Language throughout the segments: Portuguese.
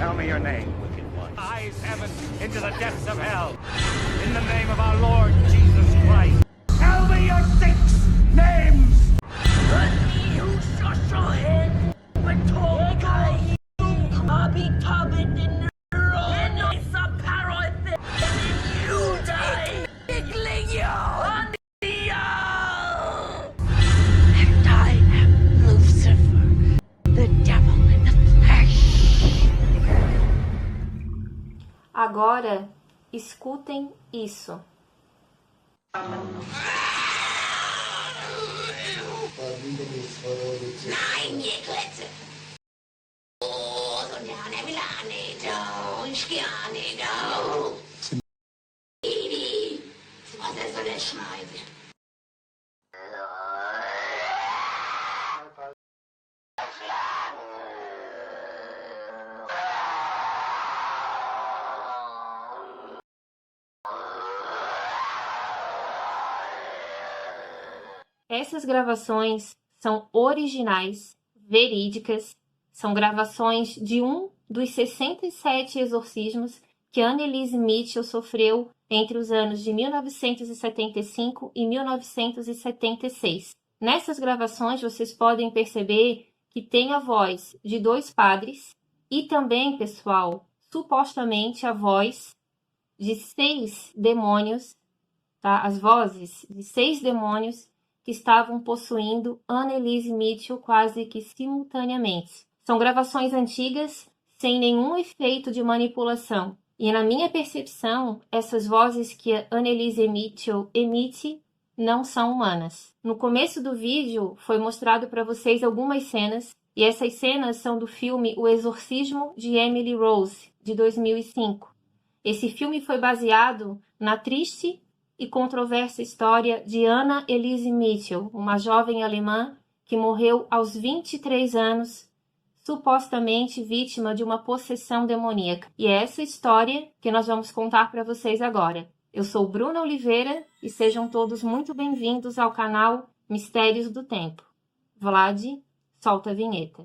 Tell me your name, wicked one. Eyes heaven into the depths of hell. In the name of our Lord Jesus Christ. Tell me your 6 names. Agora, escutem isso. Essas gravações são originais, verídicas, são gravações de um dos 67 exorcismos que Anneliese Mitchell sofreu entre os anos de 1975 e 1976. Nessas gravações vocês podem perceber que tem a voz de 2 padres e também, pessoal, supostamente a voz de 6 demônios, tá? As vozes de 6 demônios que estavam possuindo Anneliese Mitchell quase que simultaneamente. São gravações antigas, sem nenhum efeito de manipulação. E na minha percepção, essas vozes que a Anneliese Mitchell emite não são humanas. No começo do vídeo foi mostrado para vocês algumas cenas, e essas cenas são do filme O Exorcismo de Emily Rose, de 2005. Esse filme foi baseado na triste e controversa história de Anneliese Mitchell, uma jovem alemã que morreu aos 23 anos, supostamente vítima de uma possessão demoníaca. E é essa história que nós vamos contar para vocês agora. Eu sou Bruna Oliveira e sejam todos muito bem-vindos ao canal Mistérios do Tempo. Vlad, solta a vinheta.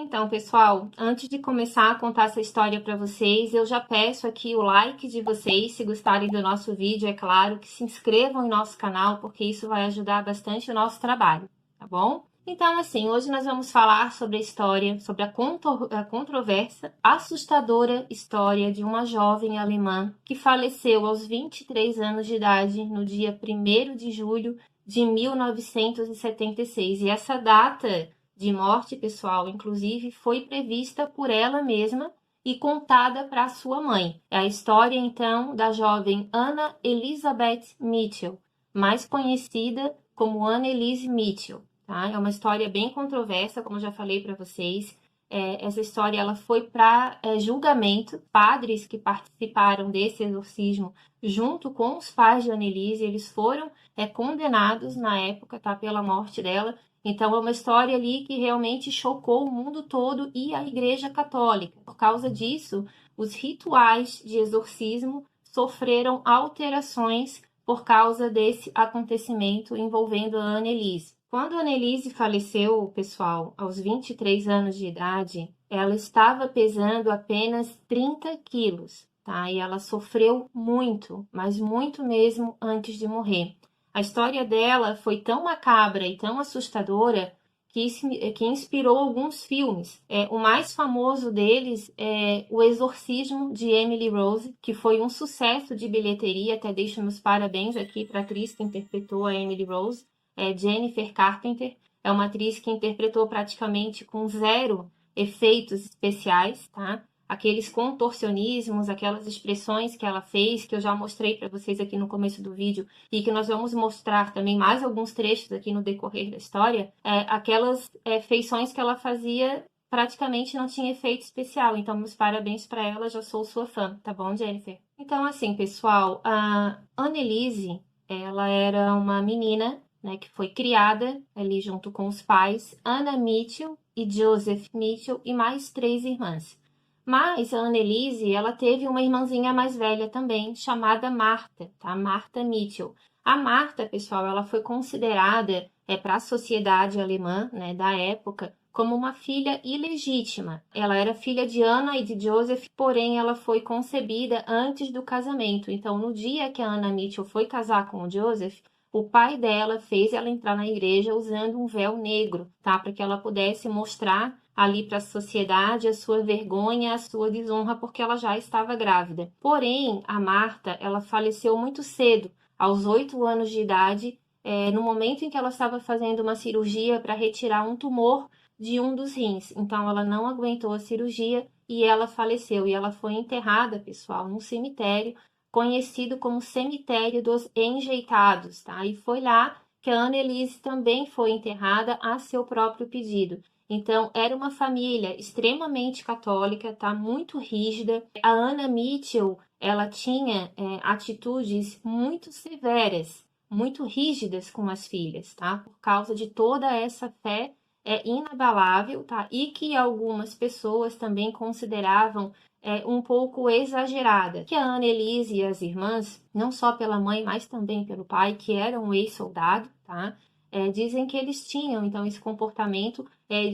Então, pessoal, antes de começar a contar essa história para vocês, eu já peço aqui o like de vocês, se gostarem do nosso vídeo, é claro, que se inscrevam em nosso canal, porque isso vai ajudar bastante o nosso trabalho, tá bom? Então, assim, hoje nós vamos falar sobre a história, sobre a controversa, assustadora história de uma jovem alemã que faleceu aos 23 anos de idade no dia 1º de julho de 1976. E essa data de morte, pessoal, inclusive, foi prevista por ela mesma e contada para sua mãe. É a história, então, da jovem Anna Elisabeth Mitchell, mais conhecida como Anneliese Mitchell. Tá? É uma história bem controversa, como eu já falei para vocês. Essa história ela foi para julgamento. Padres que participaram desse exorcismo, junto com os pais de Anneliese, eles foram condenados na época, tá, pela morte dela. Então, é uma história ali que realmente chocou o mundo todo e a Igreja Católica. Por causa disso, os rituais de exorcismo sofreram alterações por causa desse acontecimento envolvendo a Anneliese. Quando a Anneliese faleceu, pessoal, aos 23 anos de idade, ela estava pesando apenas 30 quilos, tá? E ela sofreu muito, mas muito mesmo antes de morrer. A história dela foi tão macabra e tão assustadora que inspirou alguns filmes. O mais famoso deles é O Exorcismo de Emily Rose, que foi um sucesso de bilheteria. Até deixo meus parabéns aqui para a atriz que interpretou a Emily Rose, Jennifer Carpenter. É uma atriz que interpretou praticamente com 0 efeitos especiais, tá? Aqueles contorcionismos, aquelas expressões que ela fez, que eu já mostrei para vocês aqui no começo do vídeo, e que nós vamos mostrar também mais alguns trechos aqui no decorrer da história, aquelas feições que ela fazia praticamente não tinha efeito especial. Então, meus parabéns para ela, já sou sua fã, tá bom, Jennifer? Então, assim, pessoal, a Anneliese, ela era uma menina, né, que foi criada ali junto com os pais, Anna Mitchell e Joseph Mitchell e mais 3 irmãs. Mas a Anneliese, ela teve uma irmãzinha mais velha também, chamada Martha, tá? Martha Mitchell. A Martha, pessoal, ela foi considerada para a sociedade alemã, né, da época, como uma filha ilegítima. Ela era filha de Anna e de Joseph, porém ela foi concebida antes do casamento. Então, no dia que a Anna Mitchell foi casar com o Joseph, o pai dela fez ela entrar na igreja usando um véu negro, tá? Para que ela pudesse mostrar ali para a sociedade a sua vergonha, a sua desonra, porque ela já estava grávida. Porém, a Marta, ela faleceu muito cedo, aos 8 anos de idade, no momento em que ela estava fazendo uma cirurgia para retirar um tumor de um dos rins. Então, ela não aguentou a cirurgia e ela faleceu. E ela foi enterrada, pessoal, num cemitério conhecido como Cemitério dos Enjeitados, tá? E foi lá que a Anneliese também foi enterrada a seu próprio pedido. Então, era uma família extremamente católica, tá? Muito rígida. A Anna Mitchell, ela tinha atitudes muito severas, muito rígidas com as filhas, tá? Por causa de toda essa fé inabalável, tá? E que algumas pessoas também consideravam um pouco exagerada. Que a Anneliese e as irmãs, não só pela mãe, mas também pelo pai, que era um ex-soldado, tá? Dizem que eles tinham, então, esse comportamento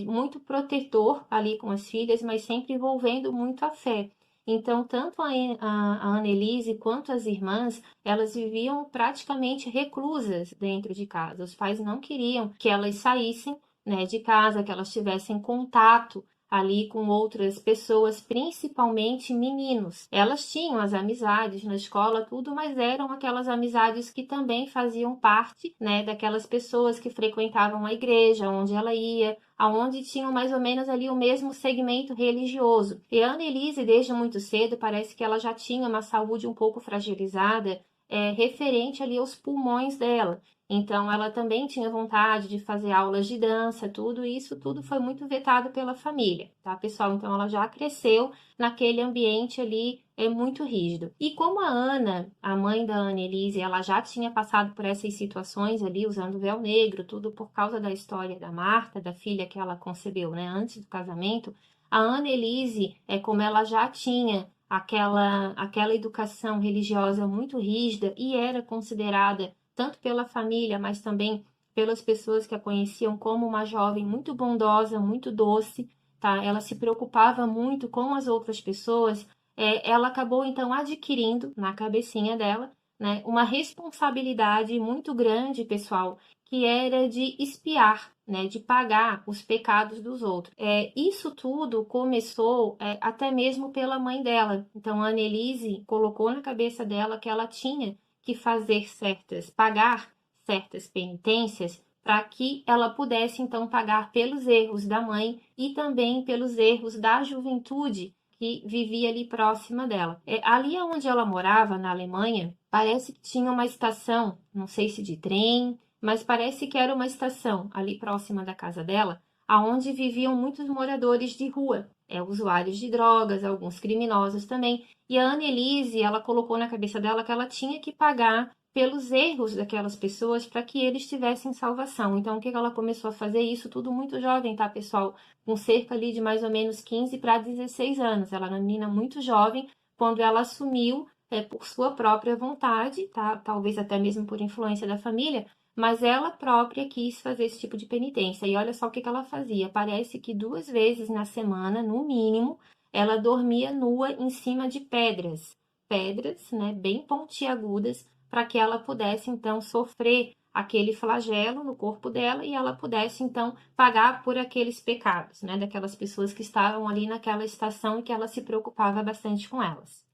muito protetor ali com as filhas, mas sempre envolvendo muito a fé. Então, tanto a Anneliese quanto as irmãs, elas viviam praticamente reclusas dentro de casa. Os pais não queriam que elas saíssem, né, de casa, que elas tivessem contato ali com outras pessoas, principalmente meninos. Elas tinham as amizades na escola, tudo, mas eram aquelas amizades que também faziam parte, né, daquelas pessoas que frequentavam a igreja, onde ela ia, aonde tinham mais ou menos ali o mesmo segmento religioso. E a Anneliese, desde muito cedo, parece que ela já tinha uma saúde um pouco fragilizada, referente ali aos pulmões dela. Então, ela também tinha vontade de fazer aulas de dança, tudo isso, tudo foi muito vetado pela família, tá, pessoal? Então, ela já cresceu naquele ambiente ali muito rígido. E como a Ana, a mãe da Anneliese, ela já tinha passado por essas situações ali, usando véu negro, tudo por causa da história da Marta, da filha que ela concebeu, né, antes do casamento, a Anneliese, como ela já tinha aquela educação religiosa muito rígida e era considerada tanto pela família, mas também pelas pessoas que a conheciam como uma jovem muito bondosa, muito doce, tá? Ela se preocupava muito com as outras pessoas. Ela acabou, então, adquirindo na cabecinha dela, né, uma responsabilidade muito grande, pessoal, que era de espiar, né, de pagar os pecados dos outros. Isso tudo começou até mesmo pela mãe dela. Então, a Anneliese colocou na cabeça dela que ela tinha que pagar certas penitências para que ela pudesse então pagar pelos erros da mãe e também pelos erros da juventude que vivia ali próxima dela. Ali onde ela morava, na Alemanha, parece que tinha uma estação, não sei se de trem, mas parece que era uma estação ali próxima da casa dela, aonde viviam muitos moradores de rua, usuários de drogas, alguns criminosos também. E a Anneliese, ela colocou na cabeça dela que ela tinha que pagar pelos erros daquelas pessoas para que eles tivessem salvação. Então, o que ela começou a fazer? Isso tudo muito jovem, tá, pessoal? Com cerca ali de mais ou menos 15 para 16 anos. Ela era uma menina muito jovem quando ela assumiu por sua própria vontade, tá? Talvez até mesmo por influência da família, mas ela própria quis fazer esse tipo de penitência. E olha só o que ela fazia. Parece que 2 vezes na semana, no mínimo, ela dormia nua em cima de pedras, né, bem pontiagudas, para que ela pudesse, então, sofrer aquele flagelo no corpo dela e ela pudesse, então, pagar por aqueles pecados, né, daquelas pessoas que estavam ali naquela estação e que ela se preocupava bastante com elas.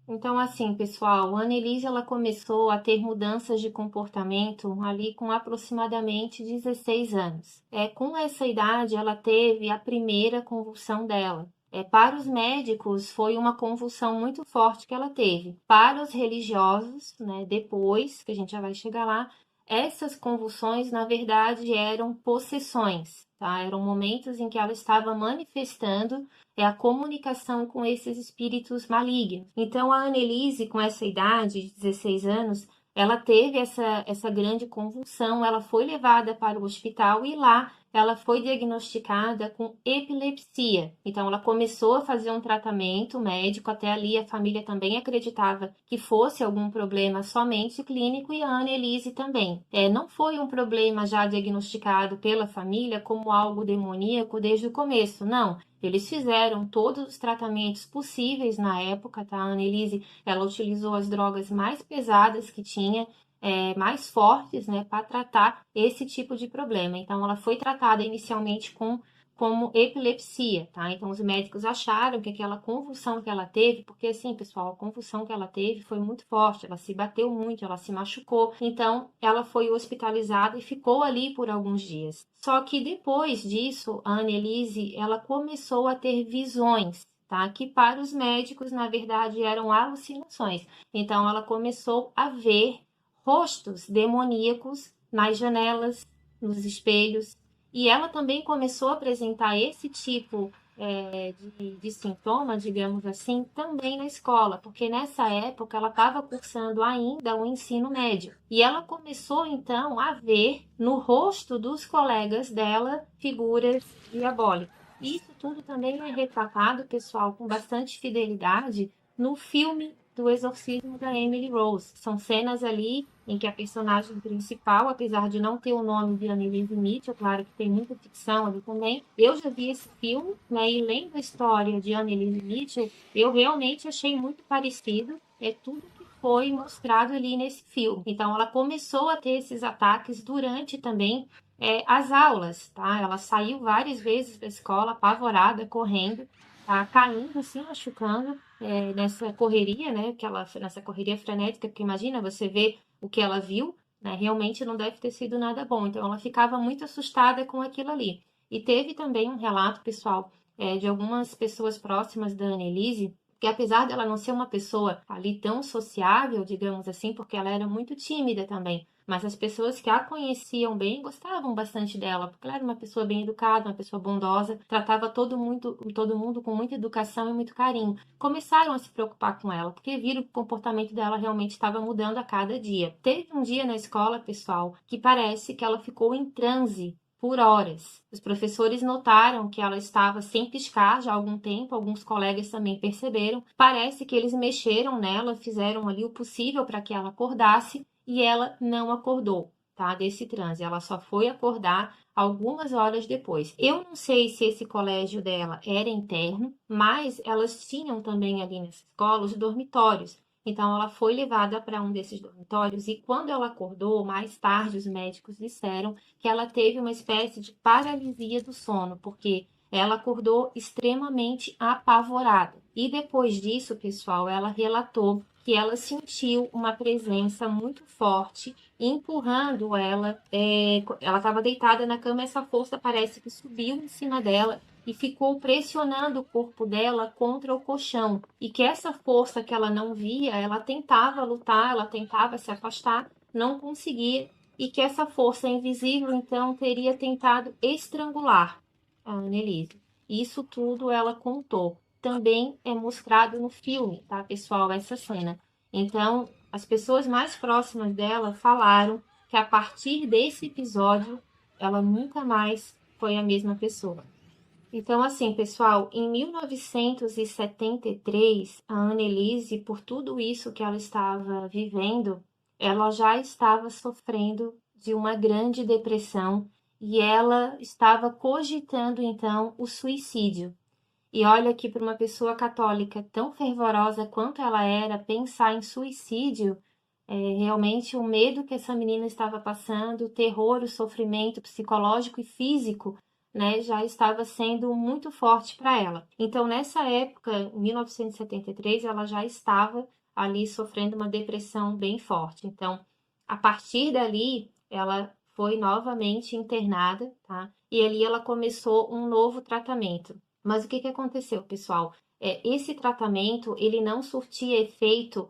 Então, assim, pessoal, a Anneliese, ela começou a ter mudanças de comportamento ali com aproximadamente 16 anos. Com essa idade, ela teve a primeira convulsão dela. Para os médicos, foi uma convulsão muito forte que ela teve. Para os religiosos, né, depois, que a gente já vai chegar lá, essas convulsões, na verdade, eram possessões, tá? Eram momentos em que ela estava manifestando a comunicação com esses espíritos malignos. Então, a Anneliese, com essa idade de 16 anos, ela teve essa grande convulsão, ela foi levada para o hospital e lá ela foi diagnosticada com epilepsia. Então, ela começou a fazer um tratamento médico. Até ali, a família também acreditava que fosse algum problema somente clínico e a Annelise também. Não foi um problema já diagnosticado pela família como algo demoníaco desde o começo, não. Eles fizeram todos os tratamentos possíveis na época, tá? A Annelise, ela utilizou as drogas mais pesadas que tinha, mais fortes, né, para tratar esse tipo de problema. Então, ela foi tratada inicialmente como epilepsia, tá? Então, os médicos acharam que aquela convulsão que ela teve, porque assim, pessoal, a convulsão que ela teve foi muito forte, ela se bateu muito, ela se machucou, então ela foi hospitalizada e ficou ali por alguns dias. Só que depois disso, a Annelise, ela começou a ter visões, tá? Que para os médicos, na verdade, eram alucinações. Então, ela começou a ver rostos demoníacos nas janelas, nos espelhos, e ela também começou a apresentar esse tipo de sintoma, digamos assim, também na escola, porque nessa época ela estava cursando ainda o ensino médio. E ela começou então a ver no rosto dos colegas dela figuras diabólicas. Isso tudo também é retratado, pessoal, com bastante fidelidade no filme do Exorcismo da Emily Rose. São cenas ali em que a personagem principal, apesar de não ter o nome de Annelise Mitchell, claro que tem muita ficção ali também, eu já vi esse filme, né, e lendo a história de Annelise Mitchell, eu realmente achei muito parecido, tudo que foi mostrado ali nesse filme. Então, ela começou a ter esses ataques durante também as aulas, tá? Ela saiu várias vezes da escola apavorada, correndo, tá? Caindo, se machucando, nessa correria, né? Nessa correria frenética, porque imagina, você vê o que ela viu, né? Realmente não deve ter sido nada bom. Então, ela ficava muito assustada com aquilo ali. E teve também um relato, pessoal, de algumas pessoas próximas da Annelise, que apesar dela não ser uma pessoa ali tão sociável, digamos assim, porque ela era muito tímida também, mas as pessoas que a conheciam bem gostavam bastante dela, porque ela era uma pessoa bem educada, uma pessoa bondosa, tratava todo mundo com muita educação e muito carinho. Começaram a se preocupar com ela, porque viram que o comportamento dela realmente estava mudando a cada dia. Teve um dia na escola, pessoal, que parece que ela ficou em transe por horas. Os professores notaram que ela estava sem piscar já há algum tempo, alguns colegas também perceberam. Parece que eles mexeram nela, fizeram ali o possível para que ela acordasse e ela não acordou, tá? Desse transe. Ela só foi acordar algumas horas depois. Eu não sei se esse colégio dela era interno, mas elas tinham também ali nessa escola os dormitórios. Então, ela foi levada para um desses dormitórios e quando ela acordou, mais tarde, os médicos disseram que ela teve uma espécie de paralisia do sono, porque ela acordou extremamente apavorada. E depois disso, pessoal, ela relatou que ela sentiu uma presença muito forte empurrando ela. Ela estava deitada na cama, essa força parece que subiu em cima dela e ficou pressionando o corpo dela contra o colchão. E que essa força que ela não via, ela tentava lutar, ela tentava se afastar, não conseguia. E que essa força invisível, então, teria tentado estrangular a Annelise. Isso tudo ela contou. Também é mostrado no filme, tá, pessoal, essa cena. Então, as pessoas mais próximas dela falaram que a partir desse episódio, ela nunca mais foi a mesma pessoa. Então, assim, pessoal, em 1973, a Annelise, por tudo isso que ela estava vivendo, ela já estava sofrendo de uma grande depressão e ela estava cogitando, então, o suicídio. E olha que para uma pessoa católica tão fervorosa quanto ela era, pensar em suicídio, realmente o medo que essa menina estava passando, o terror, o sofrimento psicológico e físico, né, já estava sendo muito forte para ela. Então, nessa época, em 1973, ela já estava ali sofrendo uma depressão bem forte. Então, a partir dali, ela foi novamente internada, tá? E ali ela começou um novo tratamento. Mas o que aconteceu, pessoal? Esse tratamento, ele não surtia efeito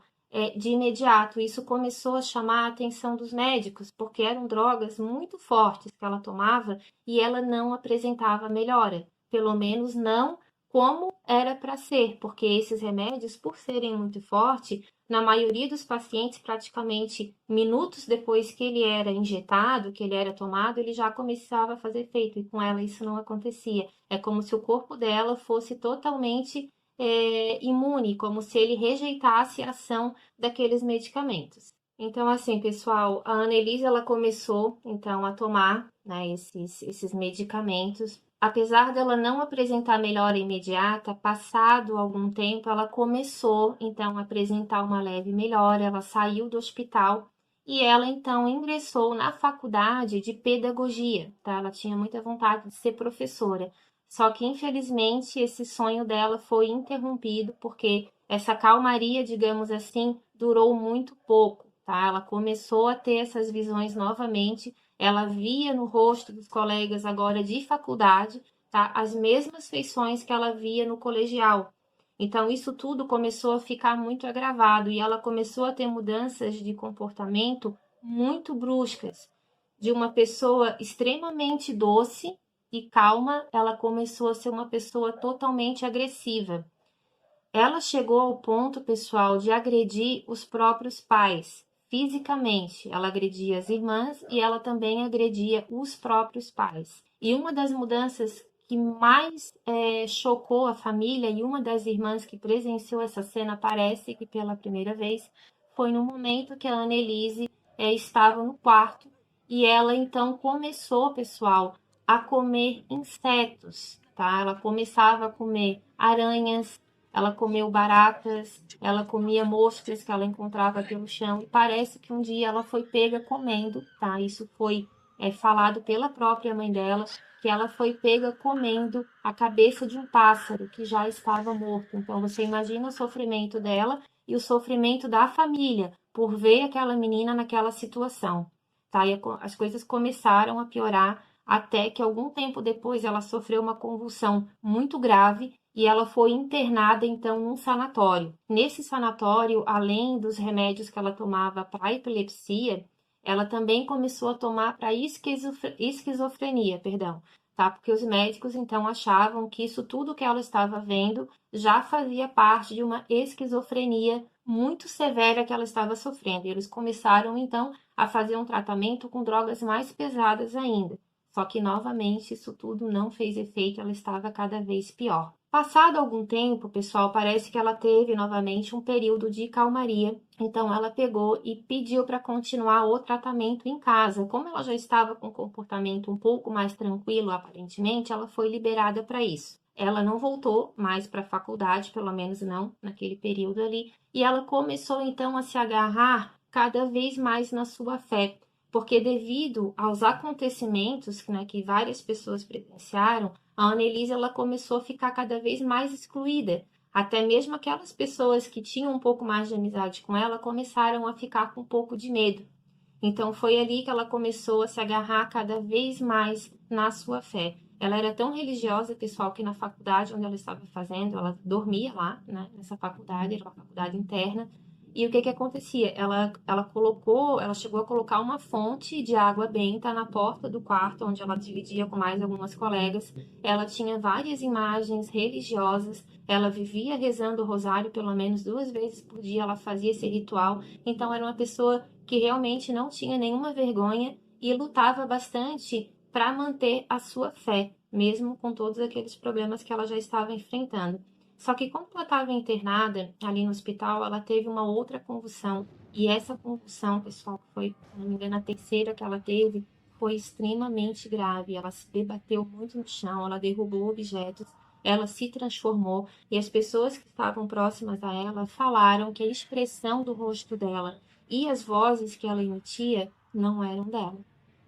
de imediato. Isso começou a chamar a atenção dos médicos, porque eram drogas muito fortes que ela tomava e ela não apresentava melhora. Pelo menos não como era para ser, porque esses remédios, por serem muito fortes, na maioria dos pacientes, praticamente minutos depois que ele era injetado, que ele era tomado, ele já começava a fazer efeito, e com ela isso não acontecia. É como se o corpo dela fosse totalmente imune, como se ele rejeitasse a ação daqueles medicamentos. Então, assim, pessoal, a Annelise, ela começou, então, a tomar, né, esses medicamentos. Apesar dela não apresentar melhora imediata, passado algum tempo, ela começou, então, a apresentar uma leve melhora. Ela saiu do hospital e ela, então, ingressou na faculdade de pedagogia, tá? Ela tinha muita vontade de ser professora. Só que, infelizmente, esse sonho dela foi interrompido porque essa calmaria, digamos assim, durou muito pouco, tá? Ela começou a ter essas visões novamente. Ela via no rosto dos colegas agora de faculdade, tá? As mesmas feições que ela via no colegial. Então, isso tudo começou a ficar muito agravado e ela começou a ter mudanças de comportamento muito bruscas. De uma pessoa extremamente doce e calma, ela começou a ser uma pessoa totalmente agressiva. Ela chegou ao ponto, pessoal, de agredir os próprios pais fisicamente. Ela agredia as irmãs e ela também agredia os próprios pais. E uma das mudanças que mais chocou a família, e uma das irmãs que presenciou essa cena, parece que pela primeira vez, foi no momento que a Annelise estava no quarto e ela então começou, pessoal, a comer insetos, tá? Ela começava a comer aranhas, ela comeu baratas, ela comia moscas que ela encontrava pelo chão e parece que um dia ela foi pega comendo, tá? Isso foi falado pela própria mãe dela, que ela foi pega comendo a cabeça de um pássaro que já estava morto. Então você imagina o sofrimento dela e o sofrimento da família por ver aquela menina naquela situação, tá? E as coisas começaram a piorar até que algum tempo depois ela sofreu uma convulsão muito grave e ela foi internada então num sanatório. Nesse sanatório, além dos remédios que ela tomava para epilepsia, ela também começou a tomar para esquizofrenia, tá? Porque os médicos então achavam que isso tudo que ela estava vendo já fazia parte de uma esquizofrenia muito severa que ela estava sofrendo. E eles começaram então a fazer um tratamento com drogas mais pesadas ainda. Só que novamente isso tudo não fez efeito, ela estava cada vez pior. Passado algum tempo, pessoal, parece que ela teve novamente um período de calmaria. Então ela pegou e pediu para continuar o tratamento em casa. Como ela já estava com um comportamento um pouco mais tranquilo, aparentemente, ela foi liberada para isso. Ela não voltou mais para a faculdade, pelo menos não naquele período ali, e ela começou então a se agarrar cada vez mais na sua fé, porque devido aos acontecimentos, né, que várias pessoas presenciaram, a Annelise ela começou a ficar cada vez mais excluída. Até mesmo aquelas pessoas que tinham um pouco mais de amizade com ela começaram a ficar com um pouco de medo. Então foi ali que ela começou a se agarrar cada vez mais na sua fé. Ela era tão religiosa, pessoal, que na faculdade onde ela estava fazendo, ela dormia lá, né, nessa faculdade, era uma faculdade interna. E o que acontecia? Ela chegou a colocar uma fonte de água benta na porta do quarto, onde ela dividia com mais algumas colegas. Ela tinha várias imagens religiosas, ela vivia rezando o rosário pelo menos 2 vezes por dia, ela fazia esse ritual. Então era uma pessoa que realmente não tinha nenhuma vergonha e lutava bastante para manter a sua fé, mesmo com todos aqueles problemas que ela já estava enfrentando. Só que quando ela estava internada ali no hospital, ela teve uma outra convulsão. E essa convulsão, pessoal, que foi, se não me engano, a terceira que ela teve, foi extremamente grave. Ela se debateu muito no chão, ela derrubou objetos, ela se transformou. E as pessoas que estavam próximas a ela falaram que a expressão do rosto dela e as vozes que ela emitia não eram dela.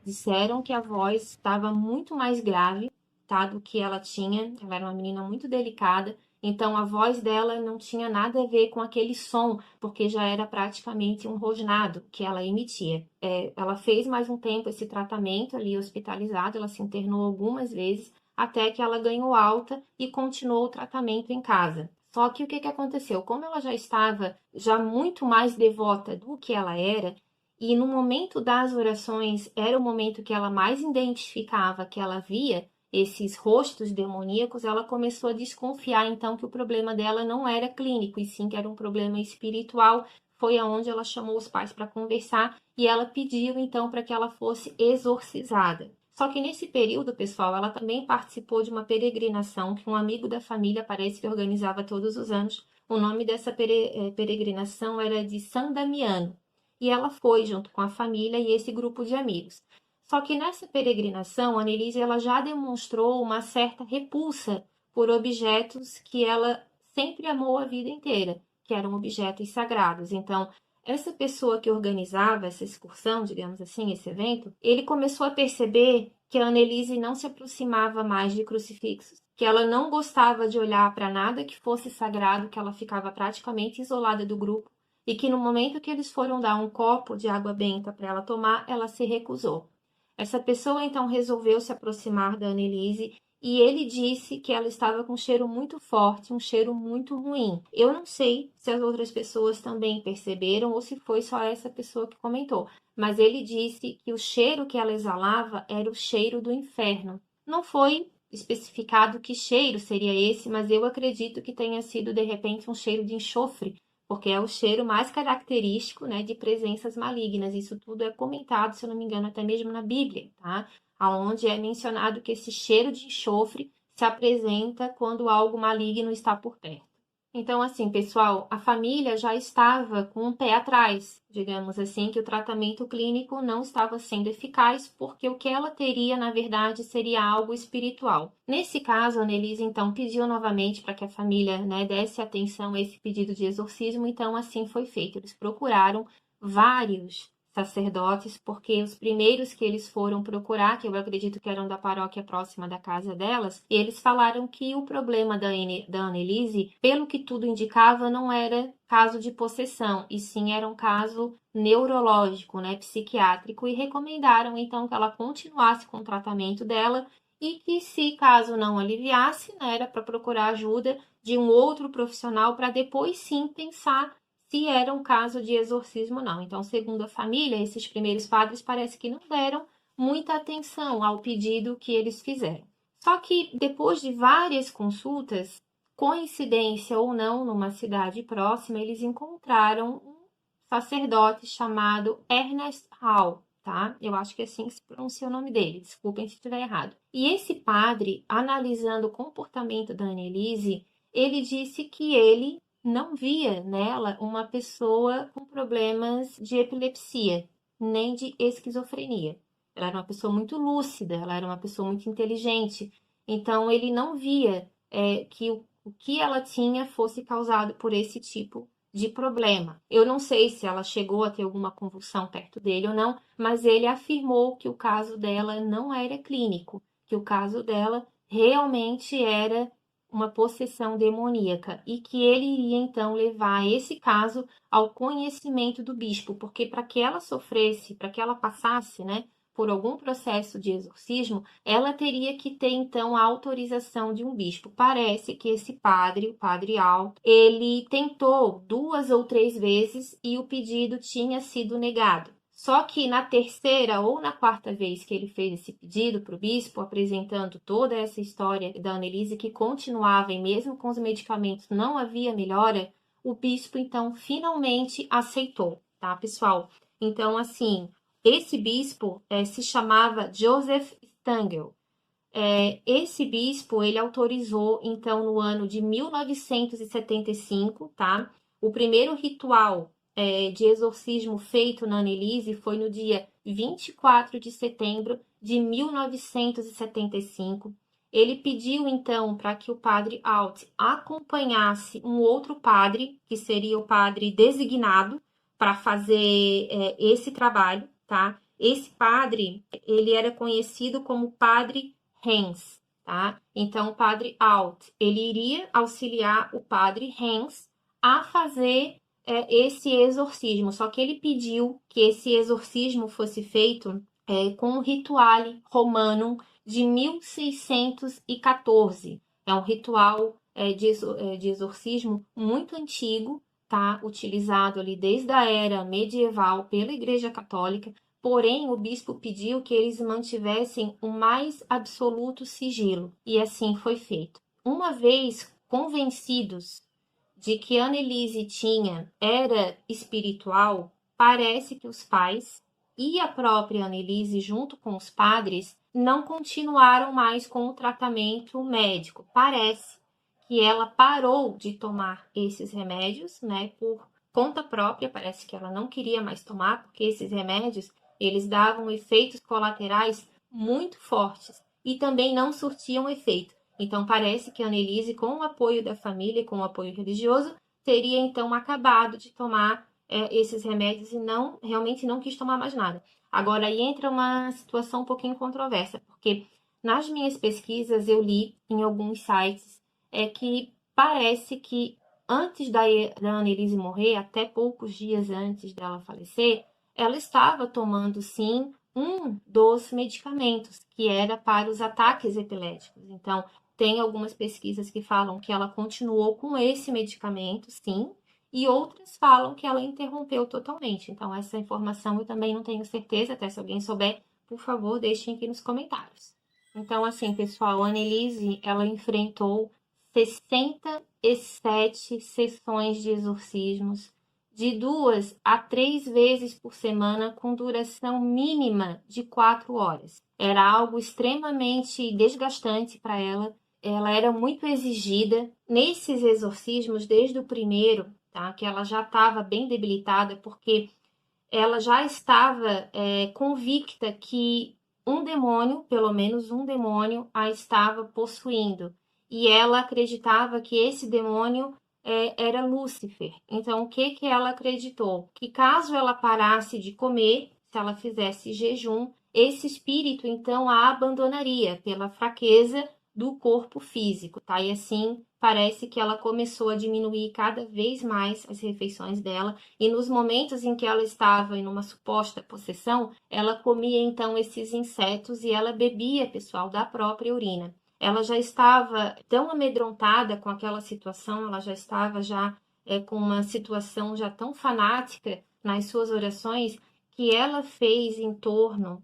Disseram que a voz estava muito mais grave, tá, do que ela tinha. Ela era uma menina muito delicada. Então, a voz dela não tinha nada a ver com aquele som, porque já era praticamente um rosnado que ela emitia. Ela fez mais um tempo esse tratamento ali hospitalizada, ela se internou algumas vezes, até que ela ganhou alta e continuou o tratamento em casa. Só que o que aconteceu? Como ela já estava muito mais devota do que ela era, e no momento das orações era o momento que ela mais identificava, que ela via esses rostos demoníacos, ela começou a desconfiar então que o problema dela não era clínico, e sim que era um problema espiritual. foi aonde ela chamou os pais para conversar e ela pediu então para que ela fosse exorcizada. Só que nesse período, pessoal, ela também participou de uma peregrinação que um amigo da família parece que organizava todos os anos. O nome dessa peregrinação era de San Damiano. E ela foi junto com a família e esse grupo de amigos. Só que nessa peregrinação, a Annelise ela já demonstrou uma certa repulsa por objetos que ela sempre amou a vida inteira, que eram objetos sagrados. Então, essa pessoa que organizava essa excursão, digamos assim, esse evento, ele começou a perceber que a Annelise não se aproximava mais de crucifixos, que ela não gostava de olhar para nada que fosse sagrado, que ela ficava praticamente isolada do grupo e que no momento que eles foram dar um copo de água benta para ela tomar, ela se recusou. Essa pessoa então resolveu se aproximar da Annelise e ele disse que ela estava com um cheiro muito forte, um cheiro muito ruim. Eu não sei se as outras pessoas também perceberam ou se foi só essa pessoa que comentou, mas ele disse que o cheiro que ela exalava era o cheiro do inferno. Não foi especificado que cheiro seria esse, mas eu acredito que tenha sido de repente um cheiro de enxofre, porque é o cheiro mais característico, né, de presenças malignas. Isso tudo é comentado, se eu não me engano, até mesmo na Bíblia, tá? Onde é mencionado que esse cheiro de enxofre se apresenta quando algo maligno está por perto. Então, assim, pessoal, a família já estava com um pé atrás, digamos assim, que o tratamento clínico não estava sendo eficaz, porque o que ela teria, na verdade, seria algo espiritual. Nesse caso, a Annelise, então, pediu novamente para que a família, né, desse atenção a esse pedido de exorcismo, então assim foi feito. Eles procuraram vários sacerdotes, porque os primeiros que eles foram procurar, que eu acredito que eram da paróquia próxima da casa delas, eles falaram que o problema da Annelise, pelo que tudo indicava, não era caso de possessão, e sim era um caso neurológico, né, psiquiátrico, e recomendaram então que ela continuasse com o tratamento dela e que, se caso não aliviasse, né, era para procurar ajuda de um outro profissional para depois sim pensar se era um caso de exorcismo ou não. Então, segundo a família, esses primeiros padres parece que não deram muita atenção ao pedido que eles fizeram. Só que depois de várias consultas, coincidência ou não, numa cidade próxima, eles encontraram um sacerdote chamado Ernest Hall, tá? Eu acho que é assim que se pronuncia o nome dele, desculpem se estiver errado. E esse padre, analisando o comportamento da Annelise, ele disse que ele não via nela uma pessoa com problemas de epilepsia, nem de esquizofrenia. Ela era uma pessoa muito lúcida, ela era uma pessoa muito inteligente. Então, ele não via que o que ela tinha fosse causado por esse tipo de problema. Eu não sei se ela chegou a ter alguma convulsão perto dele ou não, mas ele afirmou que o caso dela não era clínico, que o caso dela realmente era uma possessão demoníaca e que ele iria então levar esse caso ao conhecimento do bispo, porque para que ela sofresse, para que ela passasse, né, por algum processo de exorcismo, ela teria que ter então a autorização de um bispo. Parece que esse padre, o padre Al, ele tentou 2 ou 3 vezes e o pedido tinha sido negado. Só que na terceira ou na quarta vez que ele fez esse pedido para o bispo, apresentando toda essa história da Annelise que continuava e mesmo com os medicamentos não havia melhora, o bispo então finalmente aceitou, tá, pessoal? Então, assim, esse bispo se chamava Joseph Stangl. Esse bispo, ele autorizou, então, no ano de 1975, tá? O primeiro ritual de exorcismo feito na Annelise foi no dia 24 de setembro de 1975. Ele pediu, então, para que o padre Alt acompanhasse um outro padre, que seria o padre designado, para fazer esse trabalho, tá? Esse padre, ele era conhecido como Padre Hens, tá? Então, o padre Alt, ele iria auxiliar o padre Hens a fazer esse exorcismo, só que ele pediu que esse exorcismo fosse feito com o Rituale Romanum de 1614. É um ritual de exorcismo muito antigo, tá? Utilizado ali desde a era medieval pela Igreja Católica, porém o bispo pediu que eles mantivessem o mais absoluto sigilo, e assim foi feito. Uma vez convencidos de que Annelise tinha era espiritual, parece que os pais e a própria Annelise, junto com os padres, não continuaram mais com o tratamento médico. Parece que ela parou de tomar esses remédios, né, por conta própria, parece que ela não queria mais tomar, porque esses remédios, eles davam efeitos colaterais muito fortes e também não surtiam efeito. Então, parece que a Annelise, com o apoio da família, com o apoio religioso, teria então acabado de tomar esses remédios e realmente não quis tomar mais nada. Agora, aí entra uma situação um pouquinho controversa, porque nas minhas pesquisas eu li em alguns sites que parece que antes da Annelise morrer, até poucos dias antes dela falecer, ela estava tomando sim um dos medicamentos que era para os ataques epiléticos. Então, tem algumas pesquisas que falam que ela continuou com esse medicamento, sim, e outras falam que ela interrompeu totalmente. Então, essa informação eu também não tenho certeza, até se alguém souber, por favor, deixem aqui nos comentários. Então, assim, pessoal, a Annelise, ela enfrentou 67 sessões de exorcismos, de 2 a 3 vezes por semana, com duração mínima de 4 horas. Era algo extremamente desgastante para ela. Ela era muito exigida nesses exorcismos, desde o primeiro, tá? Que ela já estava bem debilitada, porque ela já estava convicta que um demônio, pelo menos um demônio, a estava possuindo. E ela acreditava que esse demônio era Lúcifer. Então, o que ela acreditou? Que caso ela parasse de comer, se ela fizesse jejum, esse espírito, então, a abandonaria pela fraqueza do corpo físico, tá? E assim, parece que ela começou a diminuir cada vez mais as refeições dela, e nos momentos em que ela estava em uma suposta possessão, ela comia então esses insetos e ela bebia, pessoal, da própria urina. Ela já estava tão amedrontada com aquela situação, ela já estava com uma situação já tão fanática nas suas orações, que ela fez em torno,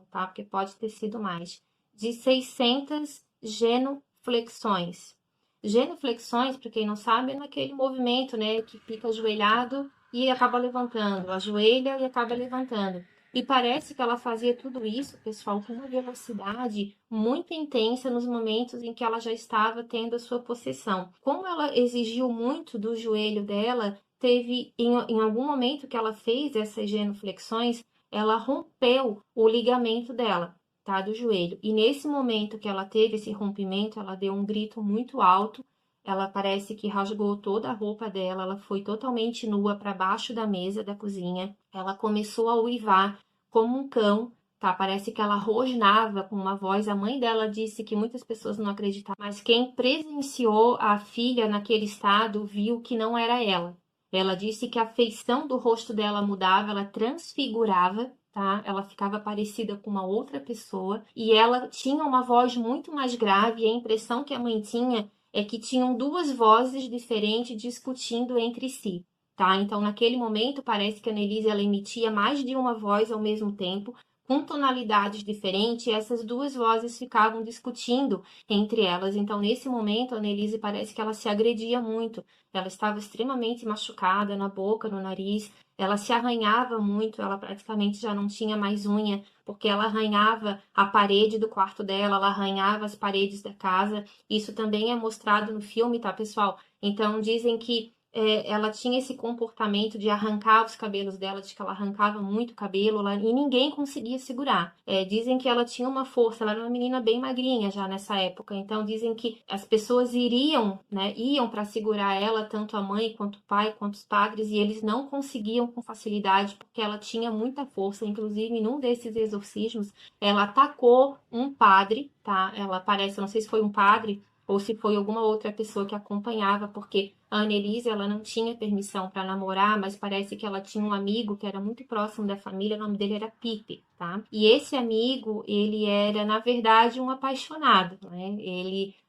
tá? Porque pode ter sido mais, de 600 genuflexões. Genuflexões, para quem não sabe, é naquele movimento, né, que fica ajoelhado e acaba levantando, ajoelha e acaba levantando. E parece que ela fazia tudo isso, pessoal, com uma velocidade muito intensa nos momentos em que ela já estava tendo a sua possessão. Como ela exigiu muito do joelho dela, teve em algum momento que ela fez essas genuflexões, ela rompeu o ligamento dela, tá, do joelho. E nesse momento que ela teve esse rompimento, ela deu um grito muito alto. Ela parece que rasgou toda a roupa dela, ela foi totalmente nua para baixo da mesa da cozinha. Ela começou a uivar como um cão, tá? Parece que ela rosnava com uma voz. A mãe dela disse que muitas pessoas não acreditavam, mas quem presenciou a filha naquele estado viu que não era ela. Ela disse que a feição do rosto dela mudava, ela transfigurava, tá? Ela ficava parecida com uma outra pessoa e ela tinha uma voz muito mais grave. E a impressão que a mãe tinha é que tinham duas vozes diferentes discutindo entre si, tá? Então, naquele momento, parece que a Annelise ela emitia mais de uma voz ao mesmo tempo, com tonalidades diferentes, e essas duas vozes ficavam discutindo entre elas. Então, nesse momento, a Annelise parece que ela se agredia muito. Ela estava extremamente machucada na boca, no nariz, ela se arranhava muito, ela praticamente já não tinha mais unha, porque ela arranhava a parede do quarto dela, ela arranhava as paredes da casa. Isso também é mostrado no filme, tá, pessoal? Então, dizem que ela tinha esse comportamento de arrancar os cabelos dela, de que ela arrancava muito cabelo e ninguém conseguia segurar. Dizem que ela tinha uma força, ela era uma menina bem magrinha já nessa época, então dizem que as pessoas iam para segurar ela, tanto a mãe, quanto o pai, quanto os padres, e eles não conseguiam com facilidade, porque ela tinha muita força. Inclusive, num desses exorcismos, ela atacou um padre, tá? Ela parece, não sei se foi um padre ou se foi alguma outra pessoa que acompanhava, porque a Annelise, ela não tinha permissão para namorar, mas parece que ela tinha um amigo que era muito próximo da família, o nome dele era Pipe, tá? E esse amigo, ele era, na verdade, um apaixonado, né?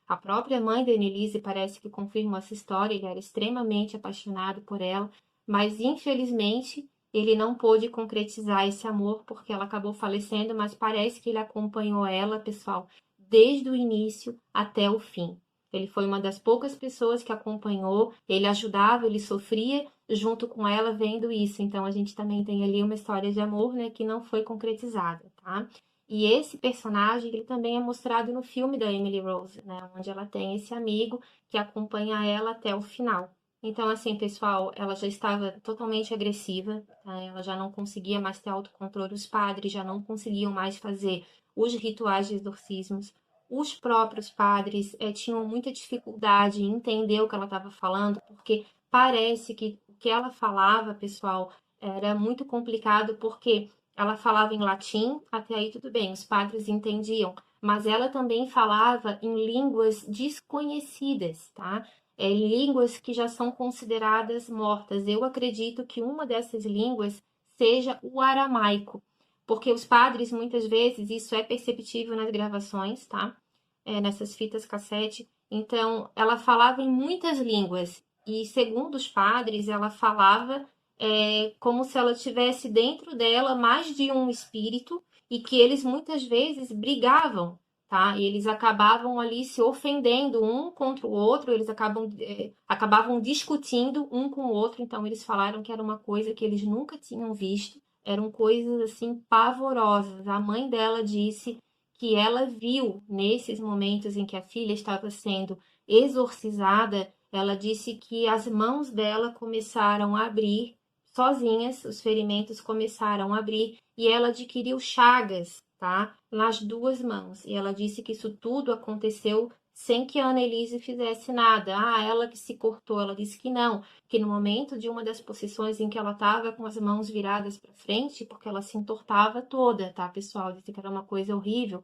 A própria mãe da Annelise parece que confirmou essa história, ele era extremamente apaixonado por ela, mas infelizmente ele não pôde concretizar esse amor porque ela acabou falecendo, mas parece que ele acompanhou ela, pessoal, desde o início até o fim. Ele foi uma das poucas pessoas que acompanhou, ele ajudava, ele sofria junto com ela vendo isso. Então a gente também tem ali uma história de amor, né, que não foi concretizada, tá? E esse personagem, ele também é mostrado no filme da Emily Rose, né, onde ela tem esse amigo que acompanha ela até o final. Então, assim, pessoal, ela já estava totalmente agressiva, tá? Ela já não conseguia mais ter autocontrole, os padres já não conseguiam mais fazer os rituais de exorcismos. Os próprios padres tinham muita dificuldade em entender o que ela estava falando, porque parece que o que ela falava, pessoal, era muito complicado, porque ela falava em latim, até aí tudo bem, os padres entendiam, mas ela também falava em línguas desconhecidas, tá? Línguas que já são consideradas mortas. Eu acredito que uma dessas línguas seja o aramaico, porque os padres, muitas vezes, isso é perceptível nas gravações, tá? Nessas fitas cassete. Então, ela falava em muitas línguas, e segundo os padres, ela falava como se ela tivesse dentro dela mais de um espírito, e que eles muitas vezes brigavam, tá? E eles acabavam ali se ofendendo um contra o outro, eles acabavam discutindo um com o outro. Então eles falaram que era uma coisa que eles nunca tinham visto, eram coisas assim pavorosas. A mãe dela disse que ela viu nesses momentos em que a filha estava sendo exorcizada, ela disse que as mãos dela começaram a abrir sozinhas, os ferimentos começaram a abrir e ela adquiriu chagas, tá? Nas duas mãos. E ela disse que isso tudo aconteceu sem que a Annelise fizesse nada. Ela que se cortou. Ela disse que não, que no momento de uma das possessões em que ela estava com as mãos viradas para frente, porque ela se entortava toda, tá, pessoal? Disse que era uma coisa horrível,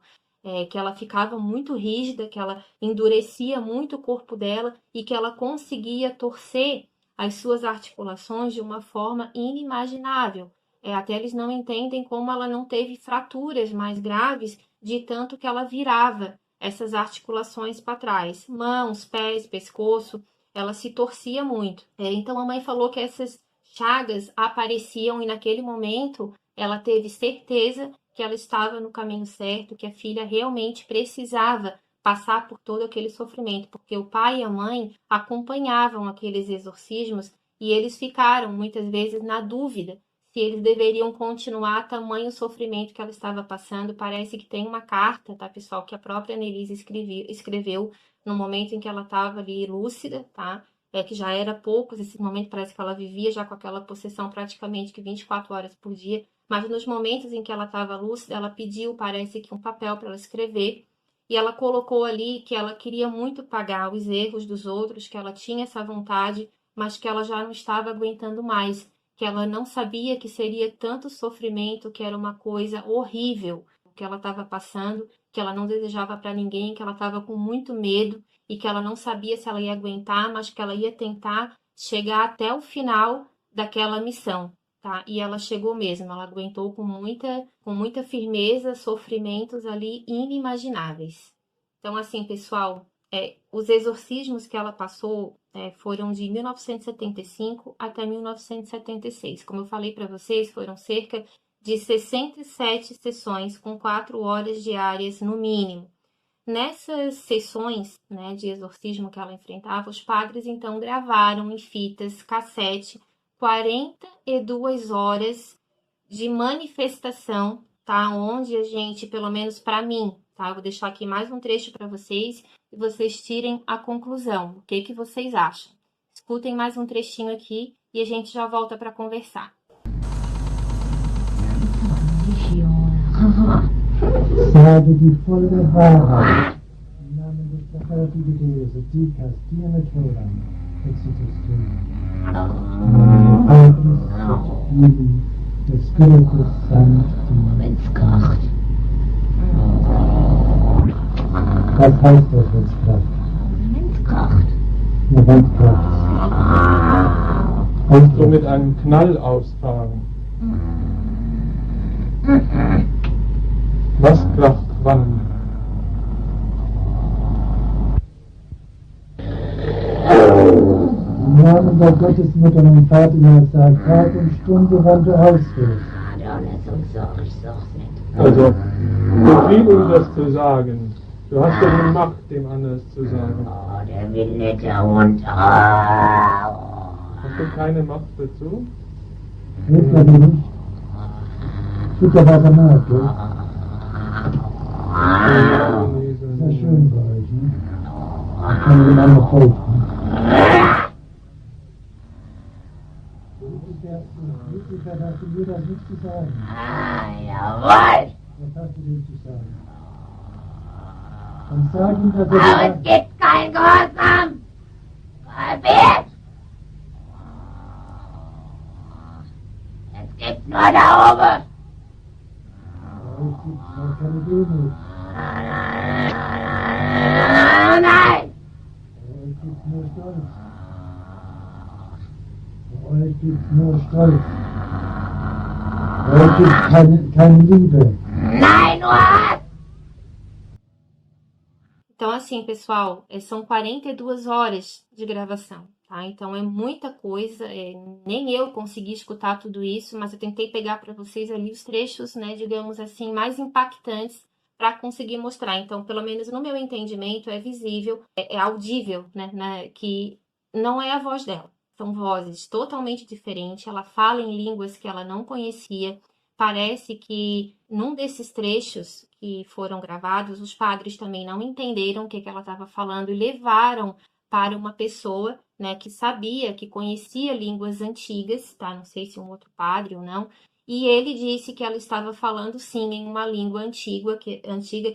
que ela ficava muito rígida, que ela endurecia muito o corpo dela e que ela conseguia torcer as suas articulações de uma forma inimaginável. Até eles não entendem como ela não teve fraturas mais graves de tanto que ela virava essas articulações para trás. Mãos, pés, pescoço, ela se torcia muito. Então a mãe falou que essas chagas apareciam e naquele momento ela teve certeza que ela estava no caminho certo, que a filha realmente precisava passar por todo aquele sofrimento, porque o pai e a mãe acompanhavam aqueles exorcismos e eles ficaram muitas vezes na dúvida se eles deveriam continuar tamanho sofrimento que ela estava passando. Parece que tem uma carta, tá, pessoal, que a própria Annelise escreveu no momento em que ela estava ali lúcida, tá? Que já era poucos, esse momento parece que ela vivia já com aquela possessão praticamente que 24 horas por dia, mas nos momentos em que ela estava lúcida, ela pediu, parece que um papel para ela escrever, e ela colocou ali que ela queria muito pagar os erros dos outros, que ela tinha essa vontade, mas que ela já não estava aguentando mais, que ela não sabia que seria tanto sofrimento, que era uma coisa horrível o que ela estava passando, que ela não desejava para ninguém, que ela estava com muito medo e que ela não sabia se ela ia aguentar, mas que ela ia tentar chegar até o final daquela missão, tá? E ela chegou mesmo, ela aguentou com muita firmeza sofrimentos ali inimagináveis. Então, assim, pessoal, os exorcismos que ela passou foram de 1975 até 1976. Como eu falei para vocês, foram cerca de 67 sessões com 4 horas diárias no mínimo. Nessas sessões, né, de exorcismo que ela enfrentava, os padres então gravaram em fitas cassete 42 horas de manifestação, tá? Onde a gente, pelo menos para mim, tá? Eu vou deixar aqui mais um trecho para vocês e vocês tirem a conclusão. O que vocês acham? Escutem mais um trechinho aqui e a gente já volta para conversar. Sage die volle Wahrheit. Im Namen des Sakratiges, die Castine Toran, Exitus Patris, Filii, et Spiritus Sancti. Was heißt das, Windkraft? Eine Windkraft. Kannst du mit einem Knall ausfahren? Wasserkraftwannen. Im Namen der Gottesmutter und Fatima sagt Tag und Stunde, wann du ausführst. Also, befiehl ihm das zu sagen. Du hast ja die Macht, dem anders zu sagen. Er will nicht herunter. Hast du keine Macht dazu? Nee, glaube ich nicht. Tut ja weiter nach, gell? Sehr schön bei euch, ne? Da kann man einander folgen. Wichtigkeit hast du mir das nicht zu sagen. Jawohl. Was hast du ihm zu sagen? Dann sag ihm, dass Aber er es gibt kein Gehorsam. Verbiet. Es gibt nur da oben. es gibt auch keine Demut. Nein. Bei euch gibt's nur Stolz. Bei euch gibt's nur Stolz. Bei euch gibt's keine Liebe. Nein, nur Hass. Então, assim, pessoal, são 42 horas de gravação, tá? Então, é muita coisa, nem eu consegui escutar tudo isso, mas eu tentei pegar para vocês ali os trechos, né, digamos assim, mais impactantes para conseguir mostrar. Então, pelo menos no meu entendimento, é visível, é audível, né, que não é a voz dela. São vozes totalmente diferentes, ela fala em línguas que ela não conhecia. Parece que num desses trechos que foram gravados, os padres também não entenderam o que ela estava falando e levaram para uma pessoa, né, que sabia, que conhecia línguas antigas, tá? Não sei se um outro padre ou não. E ele disse que ela estava falando, sim, em uma língua antiga, que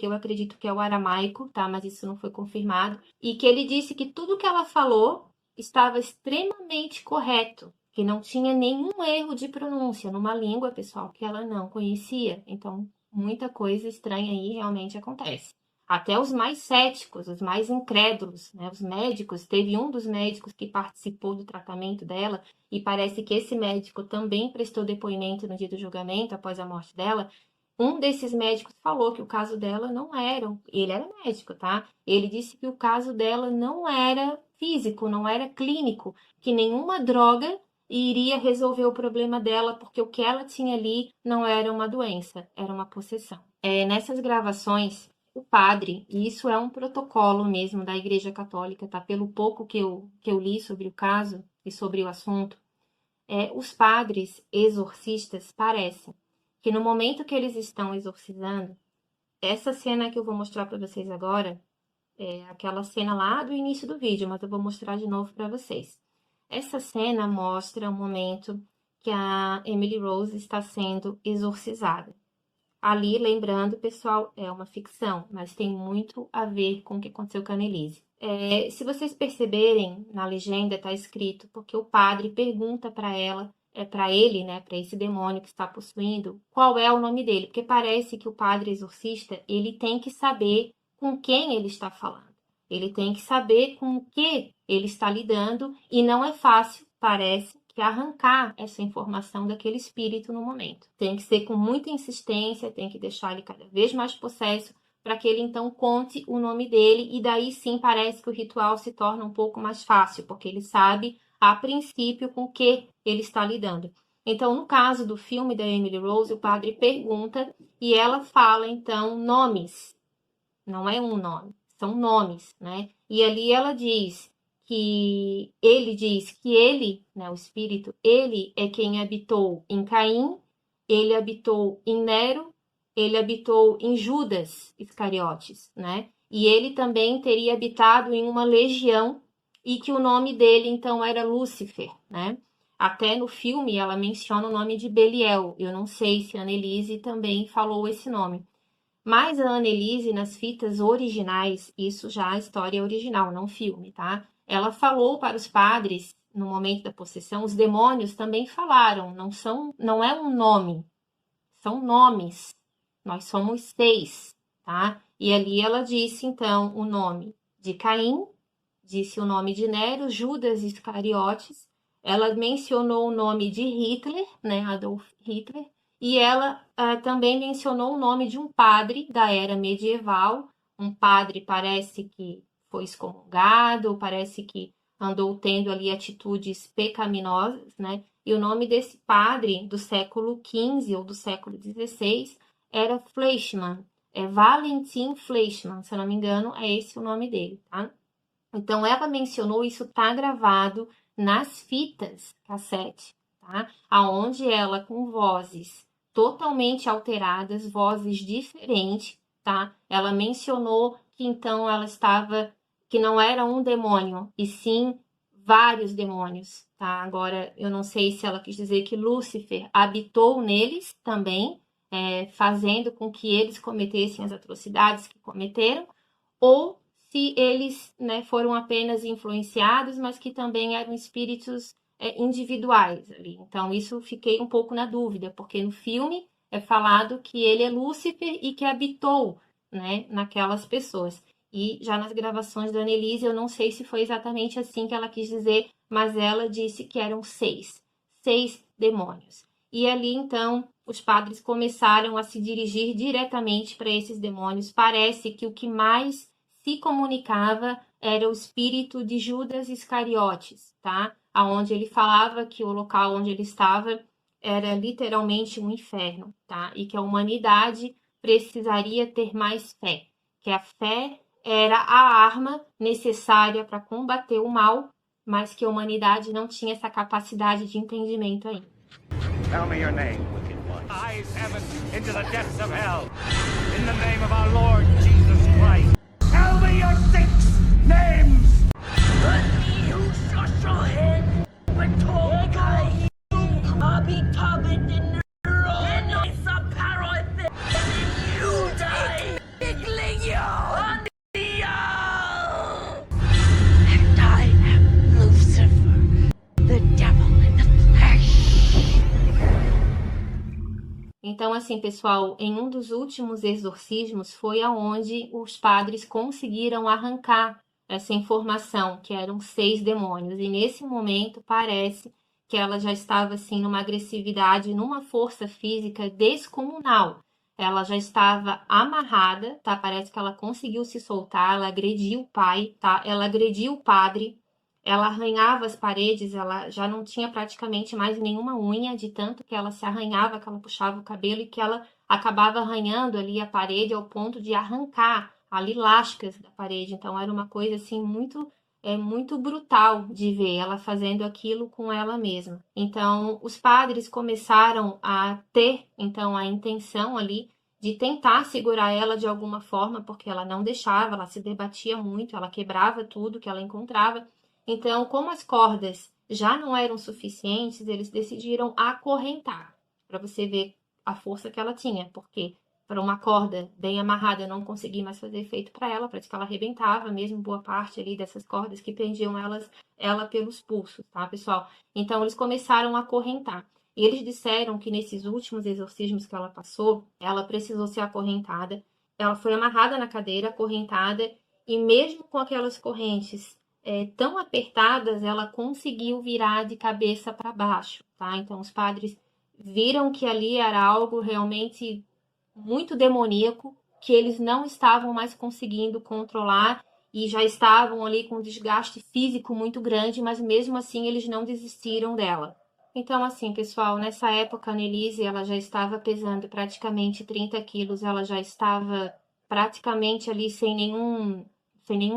eu acredito que é o aramaico, tá? Mas isso não foi confirmado. E que ele disse que tudo que ela falou estava extremamente correto, que não tinha nenhum erro de pronúncia numa língua, pessoal, que ela não conhecia. Então, muita coisa estranha aí realmente acontece. Até os mais céticos, os mais incrédulos, né? Os médicos, teve um dos médicos que participou do tratamento dela e parece que esse médico também prestou depoimento no dia do julgamento, após a morte dela. Um desses médicos falou que o caso dela não era, ele era médico, tá? Ele disse que o caso dela não era físico, não era clínico, que nenhuma droga iria resolver o problema dela, porque o que ela tinha ali não era uma doença, era uma possessão. Nessas gravações, o padre, e isso é um protocolo mesmo da Igreja Católica, tá? Pelo pouco que eu li sobre o caso e sobre o assunto, os padres exorcistas parecem que no momento que eles estão exorcizando, essa cena que eu vou mostrar para vocês agora, é aquela cena lá do início do vídeo, mas eu vou mostrar de novo para vocês. Essa cena mostra o momento que a Emily Rose está sendo exorcizada. Ali, lembrando, pessoal, é uma ficção, mas tem muito a ver com o que aconteceu com a Annelise. Se vocês perceberem, na legenda está escrito, porque o padre pergunta para ela, para ele, né, para esse demônio que está possuindo, qual é o nome dele, porque parece que o padre exorcista, ele tem que saber com quem ele está falando. Ele tem que saber com o que ele está lidando e não é fácil, parece, que arrancar essa informação daquele espírito no momento. Tem que ser com muita insistência, tem que deixar ele cada vez mais possesso para que ele então conte o nome dele e daí sim parece que o ritual se torna um pouco mais fácil, porque ele sabe a princípio com o que ele está lidando. Então, no caso do filme da Emily Rose, o padre pergunta e ela fala então nomes. Não é um nome, são nomes, né? E ali ela diz que ele, né, o espírito, ele é quem habitou em Caim, ele habitou em Nero, ele habitou em Judas Iscariotes, né? E ele também teria habitado em uma legião e que o nome dele, então, era Lúcifer, né? Até no filme ela menciona o nome de Beliel. Eu não sei se a Annelise também falou esse nome. Mas a Annelise, nas fitas originais, isso já é a história original, não filme, tá? Ela falou para os padres, no momento da possessão, os demônios também falaram, não é um nome, são nomes. Nós somos 6, tá? E ali ela disse, então, o nome de Caim, disse o nome de Nero, Judas Iscariotes, ela mencionou o nome de Hitler, né, Adolf Hitler, e ela também mencionou o nome de um padre da era medieval, um padre parece que foi excomungado, parece que andou tendo ali atitudes pecaminosas, né? E o nome desse padre do século XV ou do século XVI era Fleischmann, Valentin Fleischmann, se eu não me engano, é esse o nome dele, tá? Então, ela mencionou, isso está gravado nas fitas cassete, tá? Aonde ela, com vozes totalmente alteradas, vozes diferentes, tá? Ela mencionou que então ela estava, que não era um demônio, e sim vários demônios, tá? Agora, eu não sei se ela quis dizer que Lúcifer habitou neles também, fazendo com que eles cometessem as atrocidades que cometeram, ou se eles, né, foram apenas influenciados, mas que também eram espíritos individuais ali. Então, isso fiquei um pouco na dúvida, porque no filme é falado que ele é Lúcifer e que habitou, né, naquelas pessoas. E já nas gravações da Annelise, eu não sei se foi exatamente assim que ela quis dizer, mas ela disse que eram 6 demônios. E ali, então, os padres começaram a se dirigir diretamente para esses demônios. Parece que o que mais se comunicava era o espírito de Judas Iscariotes, tá? Aonde ele falava que o local onde ele estava era literalmente um inferno, tá? E que a humanidade precisaria ter mais fé, que a fé era a arma necessária para combater o mal, mas que a humanidade não tinha essa capacidade de entendimento ainda. Tell me your name, wicked one. Eyes heaven into the depths of hell. In the name of our Lord Jesus Christ. Tell me your 6 names. Então, assim, pessoal, em um dos últimos exorcismos foi aonde os padres conseguiram arrancar essa informação, que eram 6 demônios. E nesse momento parece que ela já estava, assim, numa agressividade, numa força física descomunal. Ela já estava amarrada, tá? Parece que ela conseguiu se soltar, ela agrediu o pai, tá? Ela agrediu o padre. Ela arranhava as paredes, ela já não tinha praticamente mais nenhuma unha, de tanto que ela se arranhava, que ela puxava o cabelo e que ela acabava arranhando ali a parede ao ponto de arrancar ali lascas da parede. Então era uma coisa assim muito brutal de ver ela fazendo aquilo com ela mesma. Então os padres começaram a ter então a intenção ali de tentar segurar ela de alguma forma, porque ela não deixava, ela se debatia muito, ela quebrava tudo que ela encontrava. Então, como as cordas já não eram suficientes, eles decidiram acorrentar, para você ver a força que ela tinha, porque para uma corda bem amarrada não conseguia mais fazer efeito para ela, parece que ela arrebentava mesmo boa parte ali dessas cordas que prendiam ela pelos pulsos, tá, pessoal? Então, eles começaram a acorrentar. E eles disseram que nesses últimos exorcismos que ela passou, ela precisou ser acorrentada, ela foi amarrada na cadeira, acorrentada, e mesmo com aquelas correntes tão apertadas, ela conseguiu virar de cabeça para baixo, tá? Então, os padres viram que ali era algo realmente muito demoníaco, que eles não estavam mais conseguindo controlar e já estavam ali com um desgaste físico muito grande, mas mesmo assim eles não desistiram dela. Então, assim, pessoal, nessa época a Annelise, ela já estava pesando praticamente 30 quilos, ela já estava praticamente ali sem nenhum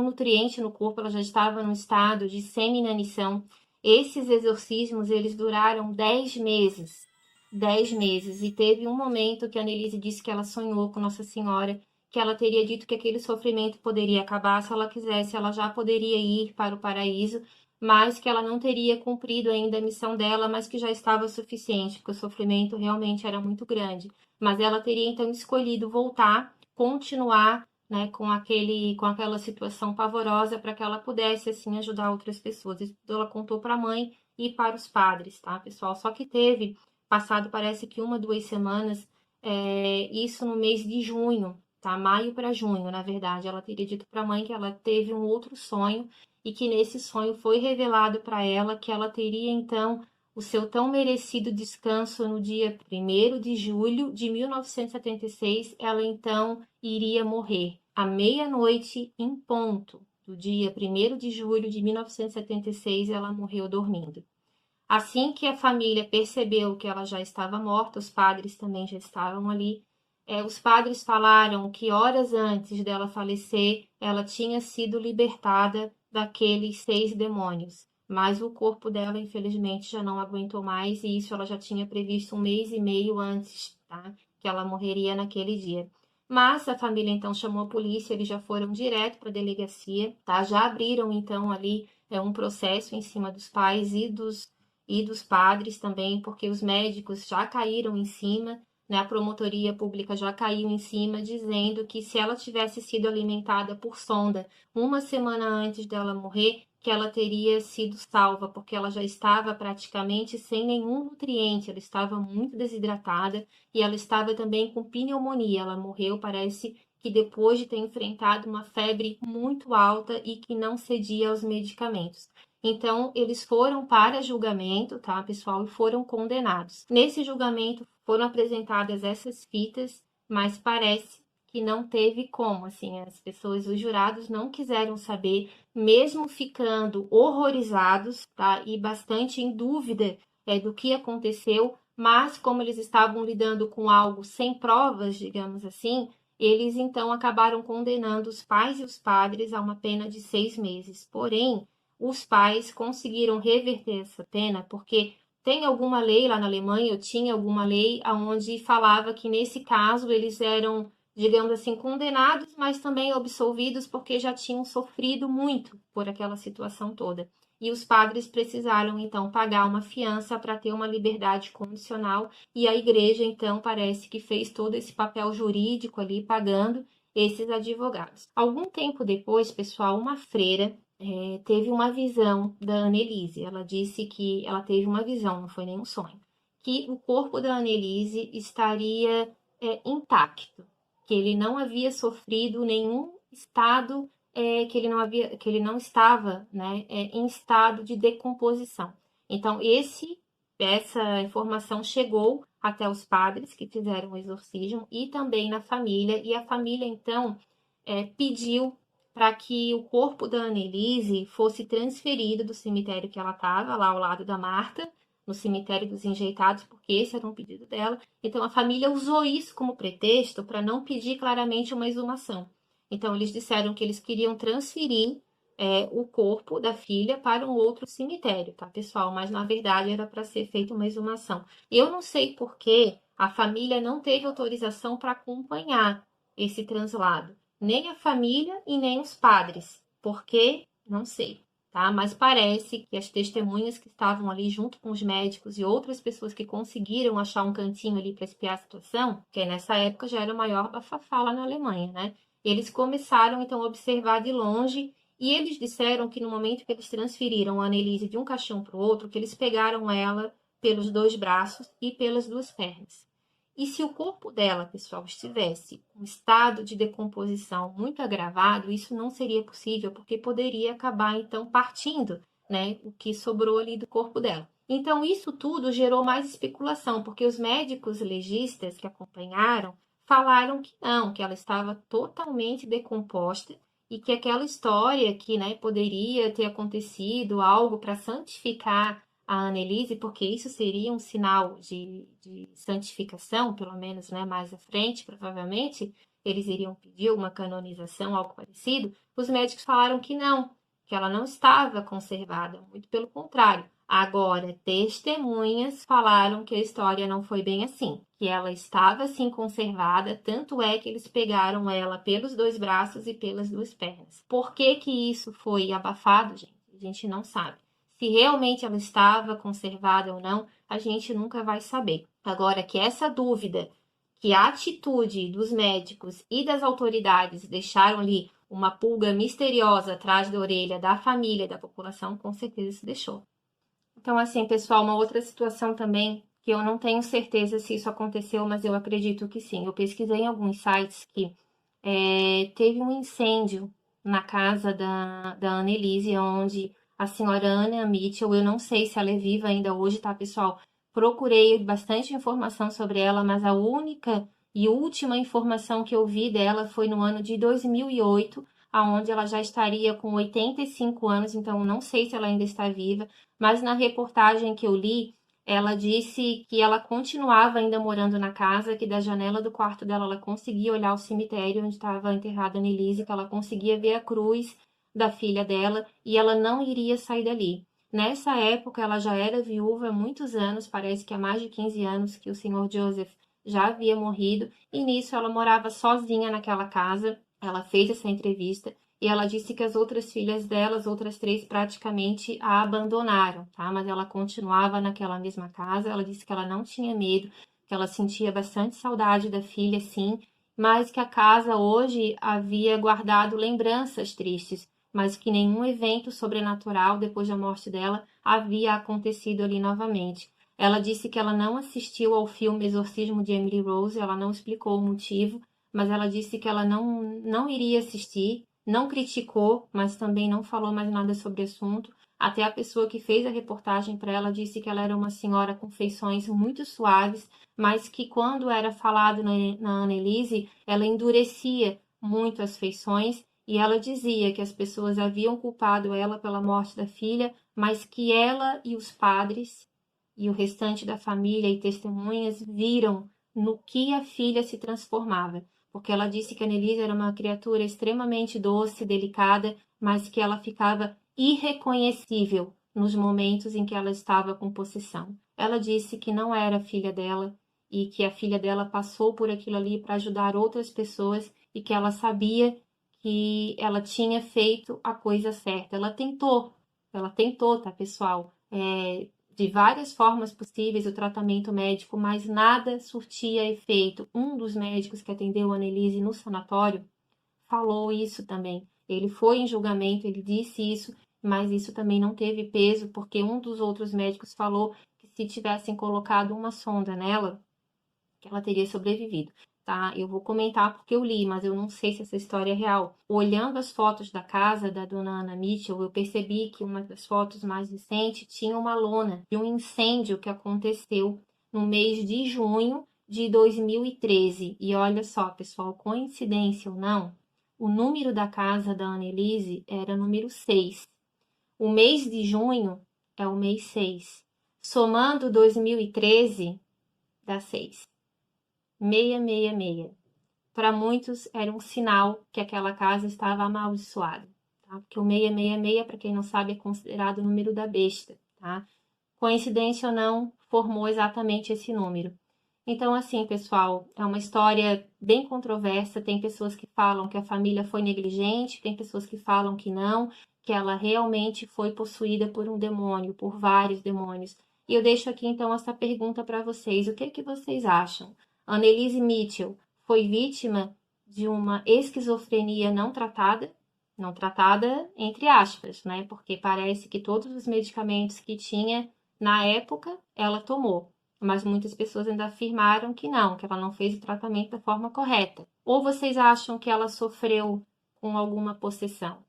nutriente no corpo, ela já estava num estado de semi-inanição. Esses exorcismos, eles duraram 10 meses. 10 meses. E teve um momento que a Annelise disse que ela sonhou com Nossa Senhora, que ela teria dito que aquele sofrimento poderia acabar se ela quisesse, ela já poderia ir para o paraíso, mas que ela não teria cumprido ainda a missão dela, mas que já estava suficiente, porque o sofrimento realmente era muito grande. Mas ela teria então escolhido voltar, continuar, né, com aquela situação pavorosa, para que ela pudesse assim ajudar outras pessoas. Isso ela contou para a mãe e para os padres, tá, pessoal? Só que teve passado, parece que 1, 2 semanas, isso no mês de junho, tá? Maio para junho, na verdade. Ela teria dito para a mãe que ela teve um outro sonho e que nesse sonho foi revelado para ela que ela teria então o seu tão merecido descanso no dia 1º de julho de 1976. Ela então iria morrer à meia-noite em ponto do dia 1º de julho de 1976. Ela morreu dormindo. Assim que a família percebeu que ela já estava morta, os padres também já estavam ali. Os padres falaram que horas antes dela falecer, ela tinha sido libertada daqueles 6 demônios. Mas o corpo dela, infelizmente, já não aguentou mais, e isso ela já tinha previsto 1 mês e meio antes, tá? Que ela morreria naquele dia. Mas a família então chamou a polícia, eles já foram direto para a delegacia, tá? Já abriram então ali um processo em cima dos pais e dos padres também, porque os médicos já caíram em cima, né? A promotoria pública já caiu em cima, dizendo que se ela tivesse sido alimentada por sonda 1 semana antes dela morrer, que ela teria sido salva, porque ela já estava praticamente sem nenhum nutriente, ela estava muito desidratada e ela estava também com pneumonia. Ela morreu, parece que depois de ter enfrentado uma febre muito alta e que não cedia aos medicamentos. Então, eles foram para julgamento, tá, pessoal, e foram condenados. Nesse julgamento foram apresentadas essas fitas, mas parece que não teve como, assim, as pessoas, os jurados não quiseram saber, mesmo ficando horrorizados, tá, e bastante em dúvida do que aconteceu, mas como eles estavam lidando com algo sem provas, digamos assim, eles então acabaram condenando os pais e os padres a uma pena de 6 meses. Porém, os pais conseguiram reverter essa pena, porque tem alguma lei lá na Alemanha, eu tinha alguma lei onde falava que nesse caso eles eram, digamos assim, condenados, mas também absolvidos porque já tinham sofrido muito por aquela situação toda. E os padres precisaram então pagar uma fiança para ter uma liberdade condicional, e a igreja então parece que fez todo esse papel jurídico ali pagando esses advogados. Algum tempo depois, pessoal, uma freira teve uma visão da Annelise. Ela disse que ela teve uma visão, não foi nenhum sonho, que o corpo da Annelise estaria intacto, que ele não havia sofrido nenhum estado, que ele não estava, né, em estado de decomposição. Então, essa informação chegou até os padres que fizeram o exorcismo e também na família, e a família, então, pediu para que o corpo da Annelise fosse transferido do cemitério que ela estava, lá ao lado da Marta, no cemitério dos Enjeitados, porque esse era um pedido dela. Então, a família usou isso como pretexto para não pedir claramente uma exumação. Então, eles disseram que eles queriam transferir o corpo da filha para um outro cemitério, tá, pessoal? Mas, na verdade, era para ser feita uma exumação. Eu não sei por que a família não teve autorização para acompanhar esse translado. Nem a família e nem os padres. Por quê? Não sei, tá? Mas parece que as testemunhas que estavam ali junto com os médicos e outras pessoas que conseguiram achar um cantinho ali para espiar a situação, que nessa época já era o maior bafafá lá na Alemanha, né? Eles começaram, então, a observar de longe, e eles disseram que no momento que eles transferiram a Annelise de um caixão para o outro, que eles pegaram ela pelos 2 braços e pelas 2 pernas. E se o corpo dela, pessoal, estivesse em um estado de decomposição muito agravado, isso não seria possível, porque poderia acabar, então, partindo, né, o que sobrou ali do corpo dela. Então, isso tudo gerou mais especulação, porque os médicos legistas que acompanharam falaram que não, que ela estava totalmente decomposta e que aquela história que, né, poderia ter acontecido algo para santificar a Annelise, porque isso seria um sinal de santificação, pelo menos, né, mais à frente, provavelmente, eles iriam pedir uma canonização, algo parecido. Os médicos falaram que não, que ela não estava conservada, muito pelo contrário. Agora, testemunhas falaram que a história não foi bem assim, que ela estava sim conservada, tanto é que eles pegaram ela pelos 2 braços e pelas 2 pernas. Por que que isso foi abafado, gente? A gente não sabe. Se realmente ela estava conservada ou não, a gente nunca vai saber. Agora, que essa dúvida, que a atitude dos médicos e das autoridades deixaram ali uma pulga misteriosa atrás da orelha da família e da população, com certeza isso deixou. Então, assim, pessoal, uma outra situação também, que eu não tenho certeza se isso aconteceu, mas eu acredito que sim. Eu pesquisei em alguns sites que teve um incêndio na casa da Annelise, onde a senhora Anna Mitchell, eu não sei se ela é viva ainda hoje, tá, pessoal? Procurei bastante informação sobre ela, mas a única e última informação que eu vi dela foi no ano de 2008, aonde ela já estaria com 85 anos, então não sei se ela ainda está viva, mas na reportagem que eu li, ela disse que ela continuava ainda morando na casa, que da janela do quarto dela ela conseguia olhar o cemitério onde estava enterrada a Annelise, que ela conseguia ver a cruz da filha dela e ela não iria sair dali. Nessa época, ela já era viúva há muitos anos, parece que há mais de 15 anos que o Sr. Joseph já havia morrido, e nisso ela morava sozinha naquela casa. Ela fez essa entrevista e ela disse que as outras filhas dela, as outras 3, praticamente a abandonaram, tá? Mas ela continuava naquela mesma casa. Ela disse que ela não tinha medo, que ela sentia bastante saudade da filha, sim, mas que a casa hoje havia guardado lembranças tristes, mas que nenhum evento sobrenatural depois da morte dela havia acontecido ali novamente. Ela disse que ela não assistiu ao filme Exorcismo de Emily Rose, ela não explicou o motivo, mas ela disse que ela não iria assistir, não criticou, mas também não falou mais nada sobre o assunto. Até a pessoa que fez a reportagem para ela disse que ela era uma senhora com feições muito suaves, mas que quando era falado na Annelise, ela endurecia muito as feições, e ela dizia que as pessoas haviam culpado ela pela morte da filha, mas que ela e os padres e o restante da família e testemunhas viram no que a filha se transformava, porque ela disse que a Annelise era uma criatura extremamente doce, delicada, mas que ela ficava irreconhecível nos momentos em que ela estava com possessão. Ela disse que não era filha dela e que a filha dela passou por aquilo ali para ajudar outras pessoas e que ela sabia que ela tinha feito a coisa certa. Ela tentou, tá, pessoal? De várias formas possíveis o tratamento médico, mas nada surtia efeito. Um dos médicos que atendeu a Annelise no sanatório falou isso também. Ele foi em julgamento, ele disse isso, mas isso também não teve peso, porque um dos outros médicos falou que se tivessem colocado uma sonda nela, que ela teria sobrevivido. Tá? Eu vou comentar porque eu li, mas eu não sei se essa história é real. Olhando as fotos da casa da dona Anna Mitchell, eu percebi que uma das fotos mais recentes tinha uma lona de um incêndio que aconteceu no mês de junho de 2013. E olha só, pessoal, coincidência ou não, o número da casa da Annelise era número 6. O mês de junho é o mês 6. Somando 2013, dá 6. 666. Para muitos era um sinal que aquela casa estava amaldiçoada, tá? Porque o 666, para quem não sabe, é considerado o número da besta, tá? Coincidência ou não, formou exatamente esse número. Então, assim, pessoal, é uma história bem controversa. Tem pessoas que falam que a família foi negligente, tem pessoas que falam que não, que ela realmente foi possuída por um demônio, por vários demônios. E eu deixo aqui, então, essa pergunta para vocês. O que vocês acham? Annelise Mitchell foi vítima de uma esquizofrenia não tratada entre aspas, né? Porque parece que todos os medicamentos que tinha na época ela tomou, mas muitas pessoas ainda afirmaram que ela não fez o tratamento da forma correta. Ou vocês acham que ela sofreu com alguma possessão?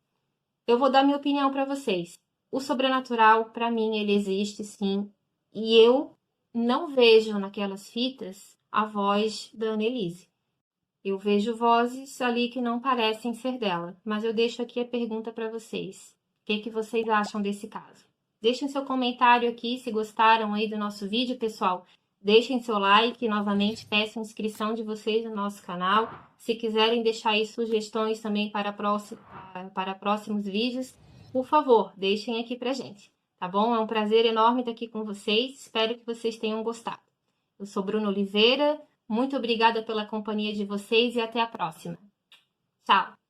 Eu vou dar minha opinião para vocês. O sobrenatural, para mim, ele existe sim, e eu não vejo naquelas fitas a voz da Annelise. Eu vejo vozes ali que não parecem ser dela, mas eu deixo aqui a pergunta para vocês. O que vocês acham desse caso? Deixem seu comentário aqui se gostaram aí do nosso vídeo, pessoal. Deixem seu like, novamente peço a inscrição de vocês no nosso canal. Se quiserem deixar aí sugestões também para próximos vídeos, por favor, deixem aqui pra gente, tá bom? É um prazer enorme estar aqui com vocês, espero que vocês tenham gostado. Eu sou Bruna Oliveira, muito obrigada pela companhia de vocês e até a próxima. Tchau!